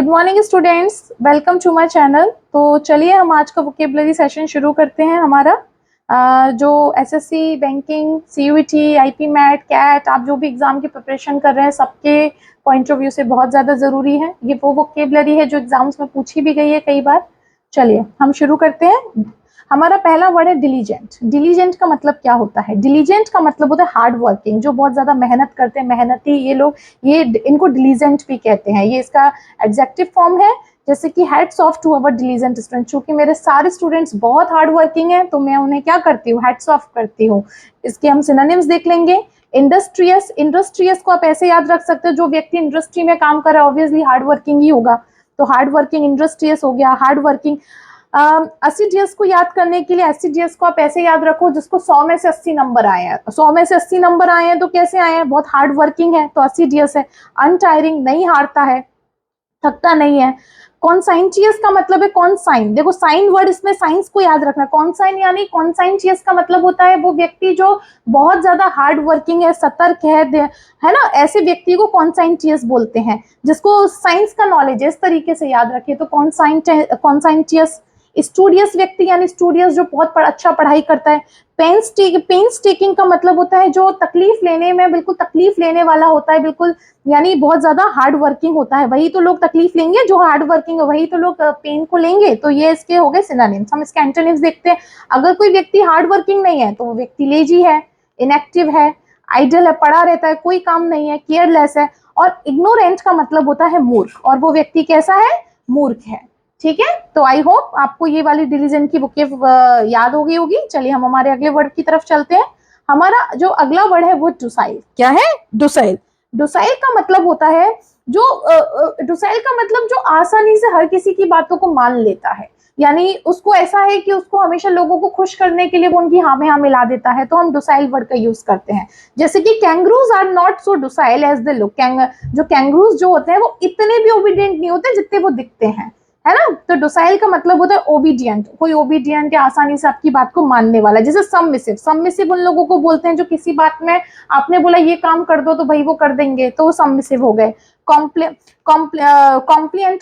Morning students, welcome to my channel. तो चलिए हम आज का वोकेबलरी सेशन शुरू करते हैं। हमारा जो SSC, banking, CUET, IPMAT, CAT, आप जो भी एग्जाम की प्रिपरेशन कर रहे हैं सबके पॉइंट ऑफ व्यू से बहुत ज़्यादा ज़रूरी है। ये वो वोकेबलरी है जो एग्जाम्स में पूछी भी गई है कई बार। चलिए हम शुरू करते हैं। हमारा पहला वर्ड है डिलीजेंट। डिलीजेंट का मतलब क्या होता है? डिलीजेंट का मतलब होता है हार्ड वर्किंग, जो बहुत ज़्यादा मेहनत करते हैं, मेहनती ये लोग, ये इनको डिलीजेंट भी कहते हैं। ये इसका एडजेक्टिव फॉर्म है। जैसे कि hats off to our diligent student. चूंकि मेरे सारे स्टूडेंट्स बहुत हार्ड वर्किंग हैं तो मैं उन्हें क्या करती हूँ, हैट्स ऑफ करती हूँ। इसके हम सिनोनिम्स देख लेंगे। इंडस्ट्रियस, इंडस्ट्रियस को आप ऐसे याद रख सकते हो, जो व्यक्ति इंडस्ट्री में काम कर रहा है ऑब्वियसली हार्ड वर्किंग ही होगा, तो हार्ड वर्किंग इंडस्ट्रियस हो गया। हार्ड वर्किंग एसिडियस को याद करने के लिए, एसिडियस को आप ऐसे याद रखो जिसको 100 में से 80 नंबर आए हैं। 100 में से 80 नंबर आए हैं तो कैसे आए हैं? बहुत हार्ड वर्किंग है, तो एसिडियस है। अनटायरिंग, नहीं हारता है, थकता नहीं है। कॉन्साइंटियस का मतलब है कॉन्साइन। देखो साइन वर्ड, इसमें साइंस को याद रखना। कॉन्साइन यानी कॉन्साइंटियस का मतलब होता है वो व्यक्ति जो बहुत ज्यादा हार्ड वर्किंग है, सतर्क है ना, ऐसे व्यक्ति को कॉन्साइंटियस बोलते हैं। जिसको साइंस का नॉलेज है इस तरीके से याद रखिए, तो कॉन्साइंटियस। स्टूडियस व्यक्ति यानी स्टूडियस जो बहुत अच्छा पढ़ाई करता है। पेन्स टेकिंग का मतलब होता है जो तकलीफ लेने में बिल्कुल तकलीफ लेने वाला होता है, बिल्कुल यानी बहुत ज्यादा हार्ड वर्किंग होता है। वही तो लोग तकलीफ लेंगे, जो हार्ड वर्किंग है वही तो लोग पेन को लेंगे। तो ये इसके हो गए सिनोनिम्स। हम इसके एंटोनिम्स देखते हैं। अगर कोई व्यक्ति हार्ड वर्किंग नहीं है तो वो व्यक्ति लेजी है, इनएक्टिव है, आइडल है, पड़ा रहता है, कोई काम नहीं है, केयरलेस है। और इग्नोरेंट का मतलब होता है मूर्ख, और वो व्यक्ति कैसा है? मूर्ख है। ठीक है, तो आई होप आपको ये वाली डिलीजेंट की बुकें याद हो गई होगी। चलिए हम हमारे अगले वर्ड की तरफ चलते हैं। हमारा जो अगला वर्ड है वो डुसाइल। क्या है? डुसाइल। डुसाइल का मतलब होता है जो डुसाइल का मतलब जो आसानी से हर किसी की बातों को मान लेता है। यानी उसको ऐसा है कि उसको हमेशा लोगों को खुश करने के लिए वो उनकी हाँ में हाँ मिला देता है, तो हम डुसाइल वर्ड का यूज करते हैं। जैसे कि kangaroos are not so docile as they look. जो कैंगरूज जो होते हैं वो इतने भी ओबीडियंट नहीं होते जितने वो दिखते हैं, है ना। तो डोसाइल का मतलब होता है ओबीडियंट, कोई ओबीडियंट या आसानी से आपकी बात को मानने वाला। जैसे सबमिसिव, सबमिसिव उन लोगों को बोलते हैं जो किसी बात में आपने बोला ये काम कर दो तो भाई वो कर देंगे, तो वो सबमिसिव हो गए। कॉम्प्लिएंट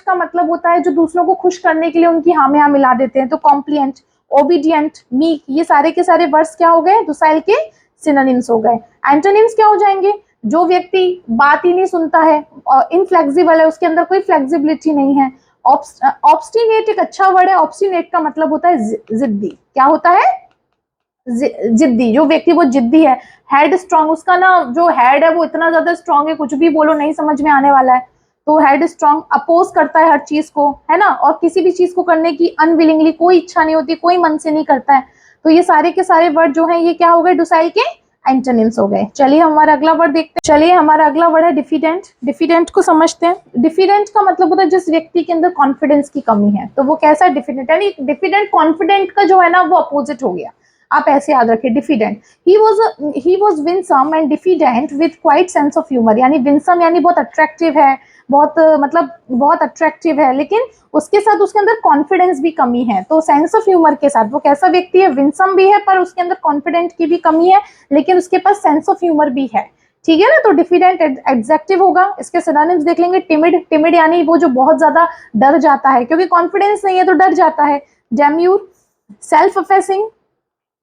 का मतलब होता है जो दूसरों को खुश करने के लिए उनकी हाँ में हाँ मिला देते हैं, तो कॉम्प्लिएंट। ओबीडियंट, मीक, ये सारे के सारे वर्ड्स क्या हो गए? डोसाइल के सिनोनिम्स हो गए। एंटोनिम्स क्या हो जाएंगे? जो व्यक्ति बात ही नहीं सुनता है, इनफ्लेक्सिबल है, उसके अंदर कोई फ्लेक्सिबिलिटी नहीं है। ऑब्स्टिनेट एक अच्छा वर्ड है। ऑब्स्टिनेट का मतलब होता है जिद्दी। क्या होता है? जिद्दी। जो व्यक्ति वो जिद्दी है। हेड स्ट्रांग, उसका ना जो हेड है वो इतना ज्यादा स्ट्रांग है, कुछ भी बोलो नहीं समझ में आने वाला है। तो हेड स्ट्रांग, अपोज करता है हर चीज को, है ना, और किसी भी चीज को करने की अनविलिंगली, कोई इच्छा नहीं होती, कोई मन से नहीं करता है। तो ये सारे के सारे वर्ड जो है ये क्या हो गए? डुसाइल के एंटोनिम्स हो गए। चलिए हमारा अगला वर्ड देखते हैं। चलिए हमारा अगला वर्ड है डिफिडेंट। डिफिडेंट को समझते हैं। डिफिडेंट का मतलब होता है जिस व्यक्ति के अंदर कॉन्फिडेंस की कमी है, तो वो कैसा डिफिडेंट, यानी डिफिडेंट कॉन्फिडेंट का जो है ना वो अपोजिट हो गया। आप ऐसे याद रखिए diffident. He was winsome and diffident with quite sense of humour. यानी विंसम यानी बहुत अट्रैक्टिव है, बहुत मतलब बहुत अट्रैक्टिव है, लेकिन उसके साथ उसके अंदर कॉन्फिडेंस भी कमी है। तो सेंस ऑफ ह्यूमर के साथ वो कैसा व्यक्ति है? विंसम भी है पर उसके अंदर कॉन्फिडेंट की भी कमी है, लेकिन उसके पास सेंस ऑफ ह्यूमर भी है। ठीक है ना, तो डिफिडेंट एडजेक्टिव होगा। इसके सिनोनिम्स देख लेंगे। टिमिड, टिमिड यानी वो जो बहुत ज्यादा डर जाता है, क्योंकि कॉन्फिडेंस नहीं है तो डर जाता है। डेम्यूर, सेल्फ अफेसिंग,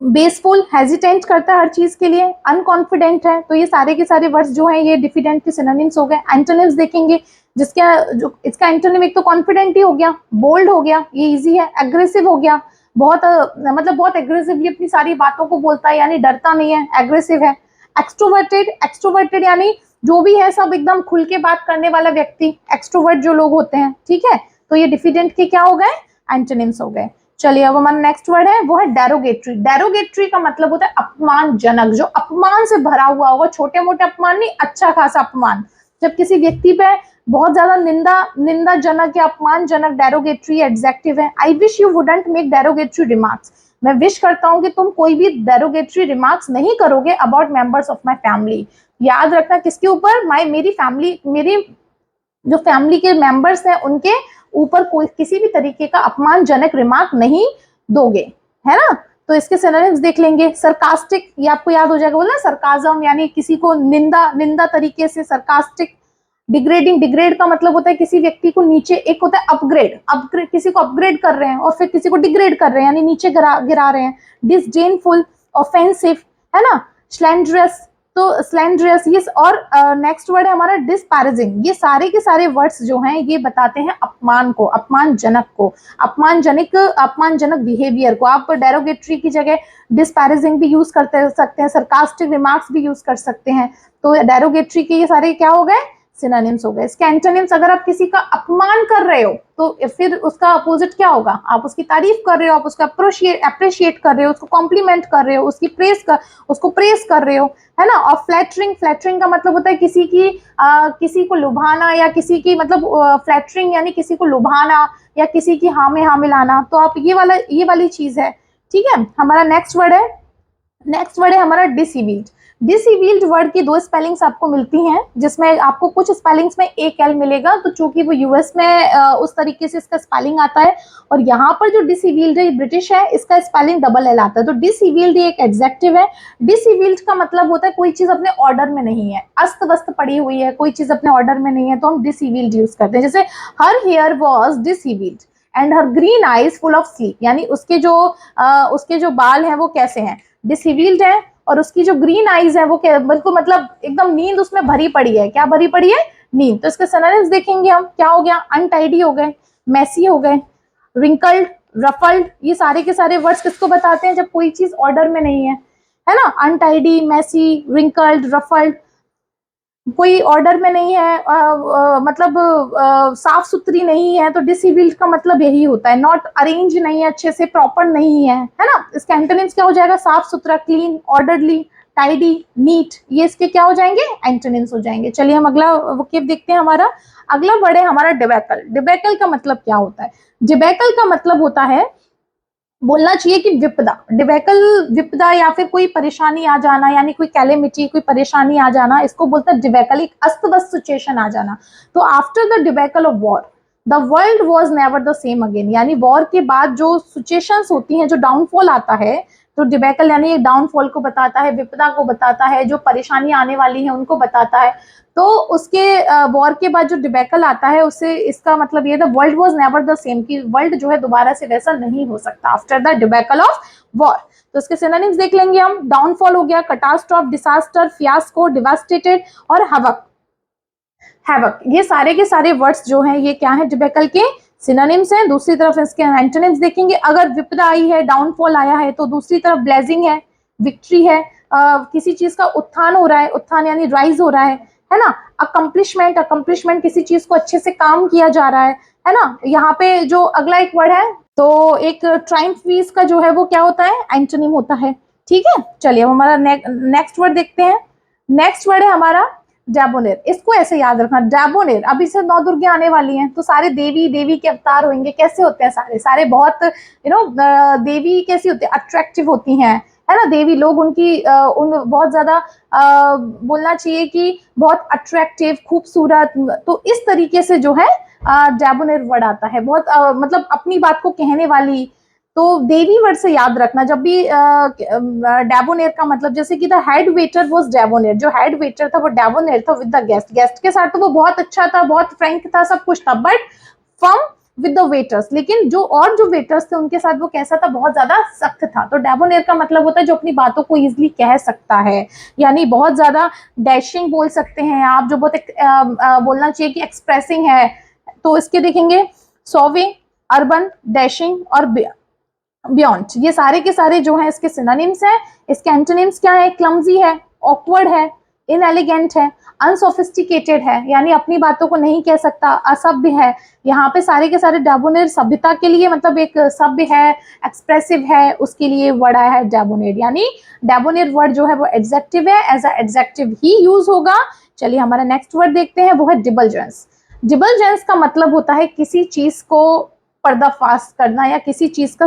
बेसफुल, हेजिटेंट करता है हर चीज के लिए, अनकॉन्फिडेंट है। तो ये सारे के सारे वर्ड्स जो हैं ये डिफिडेंट के सिनोनिम्स हो गए। एंटोनिम्स देखेंगे, जिसका जो इसका एंटोनिम एक तो कॉन्फिडेंट ही हो गया, बोल्ड हो गया, ये इजी है। एग्रेसिव हो गया, बहुत मतलब बहुत एग्रेसिवली अपनी सारी बातों को बोलता है, यानी डरता नहीं है, एग्रेसिव है। एक्सट्रोवर्टेड, एक्सट्रोवर्टेड यानी जो भी है सब एकदम खुल के बात करने वाला व्यक्ति, एक्सट्रोवर्ट जो लोग होते हैं। ठीक है, तो ये डिफिडेंट के क्या हो गए? एंटोनिम्स हो गए। चलिए अब हमारा नेक्स्ट वर्ड है वो है डेरोगेटरी। डेरोगेटरी का मतलब होता है अपमानजनक, जो अपमान से भरा हुआ होगा, छोटे मोटे अपमान नहीं, अच्छा खासा अपमान। जब किसी व्यक्ति पे बहुत ज्यादा निंदाजनक या अपमानजनक, डेरोगेटरी एडजेक्टिव है। I wish you wouldn't make derogatory remarks. मैं विश करता हूं कि तुम कोई भी डेरोगेटरी रिमार्क्स नहीं करोगे about members of my family. याद रखना किसके ऊपर? मेरी फैमिली, मेरी जो फैमिली के मेंबर्स हैं उनके ऊपर कोई किसी भी तरीके का अपमानजनक रिमार्क नहीं दोगे, है ना। तो इसके सिनोनिम्स देख लेंगे। सरकास्टिक, ये आपको याद हो जाएगा, बोला सरकाजम यानी किसी को निंदा तरीके से, सरकास्टिक। डिग्रेडिंग, डिग्रेड का मतलब होता है किसी व्यक्ति को नीचे, एक होता है अपग्रेड, अपग्रेड किसी को अपग्रेड कर रहे हैं और फिर किसी को डिग्रेड कर रहे हैं, यानी नीचे गिरा रहे हैं। डिसडेनफुल, ऑफेंसिव, है ना, स्लैंडरस, तो स्लैंडरस ये, और नेक्स्ट वर्ड है हमारा डिस्पैरेजिंग। ये सारे के सारे वर्ड्स जो हैं ये बताते हैं अपमान को, अपमानजनक को, अपमानजनक बिहेवियर को। आप डेरोगेटरी की जगह डिस्पैरेजिंग भी यूज करते सकते हैं, सरकास्टिक रिमार्क्स भी यूज कर सकते हैं। तो डेरोगेटरी के ये सारे क्या हो गए, सिनोनिम्स हो गए। इसके एंटोनिम्स, अगर आप किसी का अपमान कर रहे हो तो फिर उसका अपोजिट क्या होगा, आप उसकी तारीफ कर रहे हो, आप उसका अप्रिशिएट कर रहे हो, उसको कॉम्प्लीमेंट कर रहे हो, उसको प्रेस कर रहे हो, है ना। और फ्लैटरिंग, फ्लैटरिंग का मतलब होता है किसी को लुभाना, या किसी की मतलब फ्लैटरिंग यानी किसी को लुभाना या किसी की हाँ में हाँ मिलाना। तो आप ये वाली चीज है, ठीक है। हमारा नेक्स्ट वर्ड है हमारा डिसीवील्ड। डिसीवील्ड वर्ड की दो स्पेलिंग्स आपको मिलती हैं, जिसमें आपको कुछ स्पेलिंग्स में एक एल मिलेगा, तो चूंकि वो यूएस में उस तरीके से इसका स्पेलिंग आता है, और यहाँ पर जो डिसीवील्ड है ब्रिटिश है, इसका स्पेलिंग डबल एल आता है। तो डिसीवील्ड एक एडजेक्टिव है। डिसीवील्ड का मतलब होता है कोई चीज अपने ऑर्डर में नहीं है, अस्त व्यस्त पड़ी हुई है, कोई चीज अपने ऑर्डर में नहीं है, तो हम डिसीवील्ड यूज करते हैं। जैसे her hair was dishevelled and her green eyes full of sleep, यानी उसके जो बाल हैं वो कैसे हैं, डिसीवील्ड है, और उसकी जो ग्रीन आईज है वो बिल्कुल मतलब एकदम नींद उसमें भरी पड़ी है। क्या भरी पड़ी है, नींद। तो इसके सिनोनिम्स देखेंगे हम, क्या हो गया, अनटाइडी हो गए, मेसी हो गए, रिंकल्ड, रफल्ड। ये सारे के सारे वर्ड्स किसको बताते हैं, जब कोई चीज ऑर्डर में नहीं है ना। अनटाइडी, मेसी, रिंकल्ड, रफल्ड, कोई ऑर्डर में नहीं है, मतलब साफ सुथरी नहीं है, तो डिसहेबिल्ड का मतलब यही होता है, नॉट अरेंज नहीं है, अच्छे से प्रॉपर नहीं है ना। इसके एंटोनिम्स क्या हो जाएगा, साफ सुथरा, क्लीन, ऑर्डरली, टाइडी, नीट। ये इसके क्या हो जाएंगे, एंटोनिम्स हो जाएंगे। चलिए हम अगला वोकेब देखते हैं। हमारा अगला वर्ड है हमारा डिबैकल। डिबैकल का मतलब क्या होता है, डिबैकल का मतलब होता है, बोलना चाहिए कि विपदा, डिबैकल विपदा या फिर कोई परेशानी आ जाना, यानी कोई कैलेमिटी, कोई परेशानी आ जाना, इसको बोलते हैं डिबैकल, एक अस्त व्यस्त सिचुएशन आ जाना। तो after the debacle of war the world was never the same again, यानी वॉर के बाद जो सिचुएशंस होती हैं, जो डाउनफॉल आता है, तो डिबैकल यानी एक डाउनफॉल को बताता है, विपदा को बताता है, जो परेशानी आने वाली है उनको बताता है। तो उसके वॉर के बाद जो डिबैकल आता है, उससे इसका मतलब ये, the world was never the same, कि वर्ल्ड जो है दोबारा से वैसा नहीं हो सकता after the debacle of war. तो इसके सिनोनिम्स देख लेंगे हम। डाउनफॉल हो गया, कैटास्ट्रॉफ, डिसास्टर, फियास्को, डिवास्टेटेड और हैवक। हैवक, ये सारे के सारे वर्ड्स जो हैं ये क्या है, डिबैकल के सिनोनिम्स हैं। दूसरी तरफ इसके एंटोनिम्स देखेंगे। अगर विपदा आई है, डाउनफॉल आया है, तो दूसरी तरफ ब्लेसिंग है, विक्ट्री है, किसी चीज का उत्थान हो रहा है, उत्थान यानी राइज हो रहा है ना। अकम्प्लिशमेंट, अकम्प्लिशमेंट किसी चीज को अच्छे से काम किया जा रहा है ना। यहाँ पे जो अगला एक वर्ड है, तो एक ट्रायम्फीज का जो है वो क्या होता है, एंटोनिम होता है, ठीक है। चलिए हम हमारा नेक्स्ट वर्ड देखते हैं। नेक्स्ट वर्ड है हमारा डैबोनेर। इसको ऐसे याद रखना, डैबोनेर। अभी से नौ दुर्गे आने वाली हैं, तो सारे देवी के अवतार होंगे। कैसे होते हैं, सारे बहुत देवी कैसी होती है, अट्रैक्टिव होती हैं, है ना। देवी लोग उनकी उन बहुत ज्यादा बोलना चाहिए कि बहुत अट्रैक्टिव, खूबसूरत। तो इस तरीके से जो है डैबोनेर वर्ड आता है, बहुत मतलब अपनी बात को कहने वाली। तो देवी वर्ड से याद रखना जब भी डैबोनेर का मतलब, जैसे कि द हेड वेटर वाज डैबोनेर, जो हेड वेटर था वो डैबोनेर था विद द गेस्ट। गेस्ट के साथ तो वो बहुत अच्छा था, बहुत फ्रैंक था, सब कुछ था, but firm with the waiters, लेकिन जो वेटर्स थे उनके साथ वो कैसा था, बहुत ज्यादा सख्त था। तो डैबोनेर का मतलब होता है जो अपनी बातों को इजिली कह सकता है, यानी बहुत ज्यादा डैशिंग बोल सकते हैं आप, जो बहुत बोलना चाहिए कि एक्सप्रेसिंग है। तो इसके देखेंगे सॉवे, अर्बन, डैशिंग और बियॉन्ड। ये सारे के सारे जो हैं इसके सिनोनिम्स हैं। इसके एंटोनिम्स क्या है, क्लमजी है, ऑकवर्ड है, इनएलिगेंट है, अनसोफिस्टिकेटेड है, यानी अपनी बातों को नहीं कह सकता, असभ्य है। यहाँ पे सारे के सारे डैबोनेर सभ्यता के लिए मतलब एक सभ्य है, एक्सप्रेसिव है, उसके लिए वर्ड आया है डैबोनेर। यानी डैबोनेर वर्ड जो है वो एडजेक्टिव है, एज अ एडजेक्टिव ही यूज होगा। चलिए हमारा नेक्स्ट वर्ड देखते हैं, वो है डिबलजेंस। डिबलजेंस का मतलब होता है किसी चीज को पर्दाफाश करना, या किसी चीज का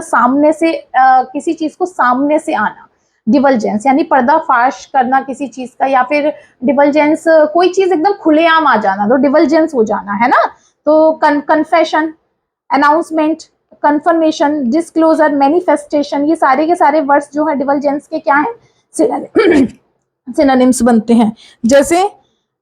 किसी चीज को सामने से आना। डिवलजेंस यानी पर्दाफाश करना किसी चीज का, या फिर डिवलजेंस कोई चीज एकदम खुलेआम आ जाना, तो डिवलजेंस हो जाना, है ना। तो confession, announcement, confirmation, disclosure, manifestation, ये सारे के सारे वर्ड्स जो है डिवलजेंस के क्या है, सिनोनिम्स बनते हैं। जैसे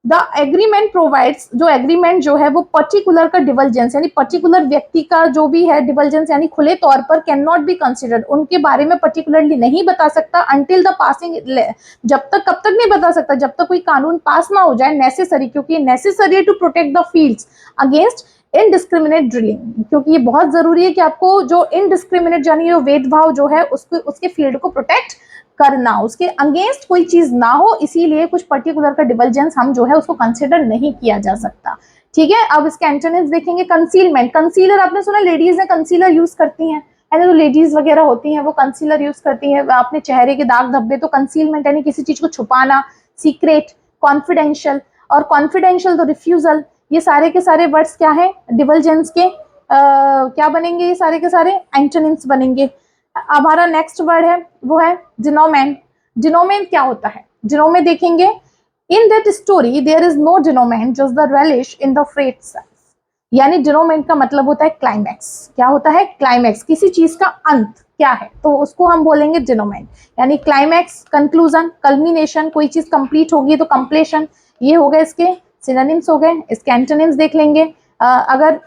द एग्रीमेंट प्रोवाइड्स, जो एग्रीमेंट जो है वो पर्टिकुलर का डिवल्जेंस यानी पर्टिकुलर व्यक्ति का जो भी है डिवल्जेंस यानी खुले तौर पर कैन नॉट बी कंसिडर्ड, उनके बारे में पर्टिकुलरली नहीं बता सकता अंटिल द पासिंग, जब तक, कब तक नहीं बता सकता, जब तक कोई कानून पास ना हो जाए, नेसेसरी, क्योंकि necessary to protect the fields against indiscriminate drilling, क्योंकि ये बहुत जरूरी है कि आपको जो इनडिस्क्रिमिनेट यानी जो भेदभाव जो है उसको, उसके फील्ड को प्रोटेक्ट करना, उसके अगेंस्ट कोई चीज ना हो, इसीलिए कुछ पर्टिकुलर का डिवल्जेंस हम जो है उसको कंसिडर नहीं किया जा सकता। ठीक है, अब इसके एंटोनिम्स देखेंगे। कंसीलमेंट, कंसीलर आपने सुना लेडीज ने कंसीलर यूज करती हैं, है ना, जो लेडीज वगैरह होती हैं वो कंसीलर यूज करती हैं अपने चेहरे के दाग धब्बे, तो कंसीलमेंट यानी किसी चीज को छुपाना, सीक्रेट, कॉन्फिडेंशियल, और कॉन्फिडेंशियल तो रिफ्यूजल, ये सारे के सारे वर्ड्स क्या है डिवल्जेंस के क्या बनेंगे, ये सारे के सारे एंटोनिम्स बनेंगे। हमारा नेक्स्ट वर्ड है वो है डिनोमेन। डिनोमेन क्या होता है, डिनोमेन देखेंगे। In that story there is no denouement just the relish in the fret self, यानी डिनोमेंट का मतलब होता है क्लाइमैक्स। क्या होता है क्लाइमैक्स, किसी चीज का अंत क्या है, तो उसको हम बोलेंगे डिनोमेंट, यानी क्लाइमैक्स, कंक्लूजन, कल्मिनेशन, कोई चीज कंप्लीट होगी तो कंप्लीशन। ये हो गए इसके सिनोनिम्स हो गए। इसके एंटोनिम्स देख लेंगे। अगर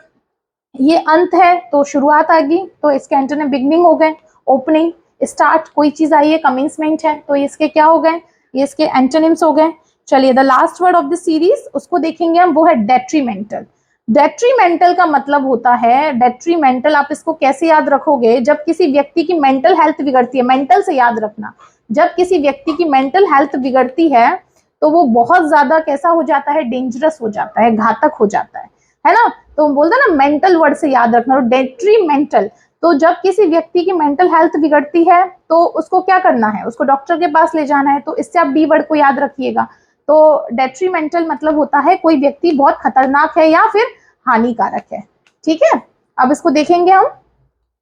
ये अंत है तो शुरुआत आ गई, तो इसके एंटोनिम बिगनिंग हो गए, ओपनिंग, स्टार्ट, कोई चीज आई है, कमेंसमेंट है, तो इसके क्या हो गए, ये इसके एंटोनिम्स हो गए। चलिए the last word of the series उसको देखेंगे हम, वो है डेट्रीमेंटल। डेट्रीमेंटल का मतलब होता है, डेट्रीमेंटल आप इसको कैसे याद रखोगे, जब किसी व्यक्ति की मेंटल हेल्थ बिगड़ती है, मेंटल से याद रखना, जब किसी व्यक्ति की मेंटल हेल्थ बिगड़ती है तो वो बहुत ज्यादा कैसा हो जाता है, डेंजरस हो जाता है, घातक हो जाता है ना। तो बोलते हैं ना मेंटल वर्ड से याद रखना, डेट्रीमेंटल। तो जब किसी व्यक्ति की मेंटल हेल्थ बिगड़ती है तो उसको क्या करना है, उसको डॉक्टर के पास ले जाना है, तो इससे आप डी वर्ड को याद रखिएगा। तो डेट्रीमेंटल मतलब होता है कोई व्यक्ति बहुत खतरनाक है या फिर हानिकारक है। ठीक है, अब इसको देखेंगे हम।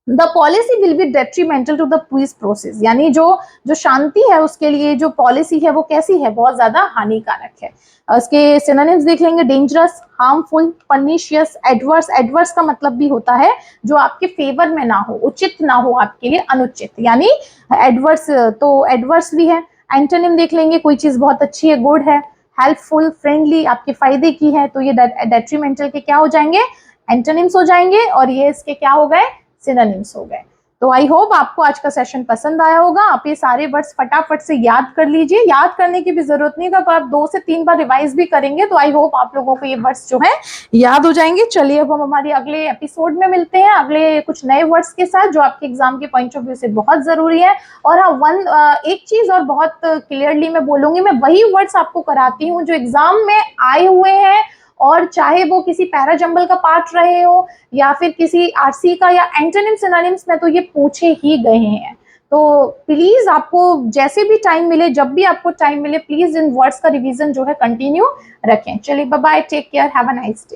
The policy will be detrimental to the peace process, यानी जो जो शांति है उसके लिए जो पॉलिसी है वो कैसी है, बहुत ज्यादा हानिकारक है। उसके सिनोनिम्स देख लेंगे। Dangerous, harmful, pernicious, adverse. Adverse का मतलब भी होता है जो आपके फेवर में ना हो, उचित ना हो आपके लिए, अनुचित, यानी एडवर्स, तो एडवर्स भी है। एंटोनिम देख लेंगे, कोई चीज बहुत अच्छी है, गुड है, हेल्पफुल, फ्रेंडली, आपके फायदे की है, तो ये डेट्रीमेंटल के क्या हो जाएंगे, एंटोनिम्स हो जाएंगे, और ये इसके क्या हो गए, सिनोनिम्स हो गए। तो आई होप आपको आज का सेशन पसंद आया होगा। आप ये सारे वर्ड्स फटाफट से याद कर लीजिए, याद करने की भी जरूरत नहीं है, तो आप 2 से 3 बार रिवाइज भी करेंगे तो आई होप आप लोगों को ये वर्ड्स जो है याद हो जाएंगे। चलिए अब हम हमारे अगले एपिसोड में मिलते हैं, अगले कुछ नए वर्ड्स के साथ जो आपके एग्जाम के पॉइंट ऑफ व्यू से बहुत जरूरी है। और हाँ, एक चीज और बहुत क्लियरली मैं बोलूंगी, मैं वही वर्ड्स आपको कराती हूँ जो एग्जाम में आए हुए हैं, और चाहे वो किसी पैराजंबल का पार्ट रहे हो या फिर किसी आरसी का या एंटोनिम सिनोनिम्स में, तो ये पूछे ही गए हैं। तो प्लीज आपको जैसे भी टाइम मिले, जब भी आपको टाइम मिले, प्लीज इन वर्ड्स का रिवीजन जो है कंटिन्यू रखें। चलिए bye bye, take care, have a nice day.